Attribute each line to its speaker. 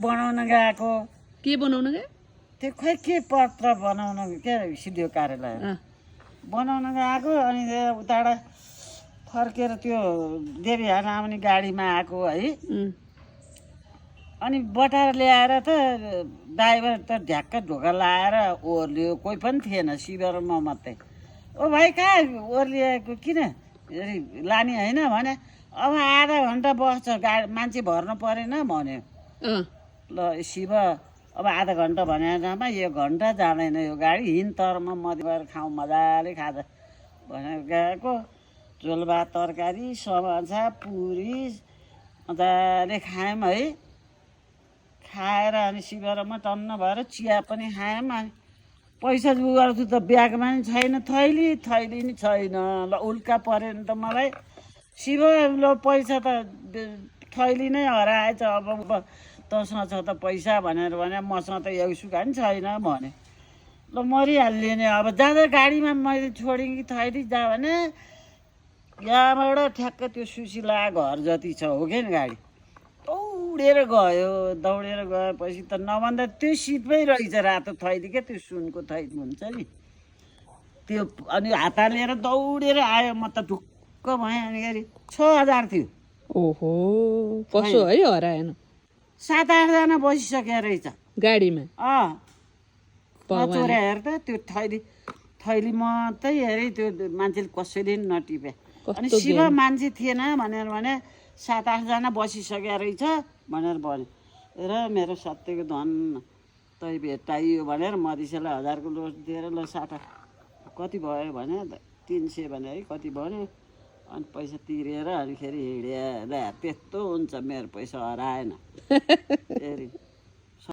Speaker 1: बनाउन गएको
Speaker 2: के बनाउन गए
Speaker 1: त्यो खोइ के पत्र बनाउन के सिडिओ कार्यालय बनाउन गएको अनि उताबाट फर्केर त्यो देवीहाट आउने गाडीमा आएको है अनि बटाएर ल्याएर त ड्राइभर त ढ्याक्क ढोका लाएर ओर्लियो कोही पनि थिएन शिव र म मात्रै ओ भाइ कहाँ ओर्लिएको किन लाने होइन भने अब आधा घन्टा बस्छ गाडी मान्छे भर्नु परेन भन्यो ल शिव अब आधा घन्टा भनेमा यो घन्टा जाँदैन यो गाडी हिँड तरमा मधे गएर खाउँ मजाले खाँदा भनेर गएको झोल भात तरकारी समोसा पुरी मजाले खायौँ है खाएर अनि शिव र म टन्न भएर चिया पनि खायौँ अनि पैसा गर्छु त ब्यागमा नि छैन थैली नि छैन ल उल्का पऱ्यो नि त मलाई शिव ल पैसा त थैली नै हराएछ अब तँसँग छ त पैसा भनेर भने मसँग त एउसुका नि छैन भने ल मरिहाल्ने नि अब जाँदा गाडीमा मैले छोडेँ कि थैली जा भने यहाँबाट ठ्याक्क त्यो सुशीला घर जति छ हो क्या नि गाडी दौडेर गएपछि त नभन्दा त्यो सिटमै रहेछ रातो थैली क्या त्यो सुनको थैली हुन्छ नि त्यो अनि हात हालेर दौडेर आयो म त ढुक्क भएँ अनि 6000 थियो
Speaker 2: ओहो कसो है हराएन
Speaker 1: 7-8 जना बसिसक्यो रहेछ
Speaker 2: गाडीमा
Speaker 1: नचोरे हेर त त्यो थैली मात्रै हेरेँ त्यो मान्छेले कसैले पनि नटिपे अनि शिव मान्छे थिएन भनेर भने 7-8 जना बसिसक्यो रहेछ भनेर भन्यो र मेरो सत्यको धन तै भेटाइयो भनेर मधिसेलाई 1000 को लोस दिएर ल 60 कति भयो भने 300 भने है कति भन्यो अनि पैसा तिरेर अनिखेरि हिँड्या त्यस्तो हुन्छ मेरो पैसा हराएन फेरि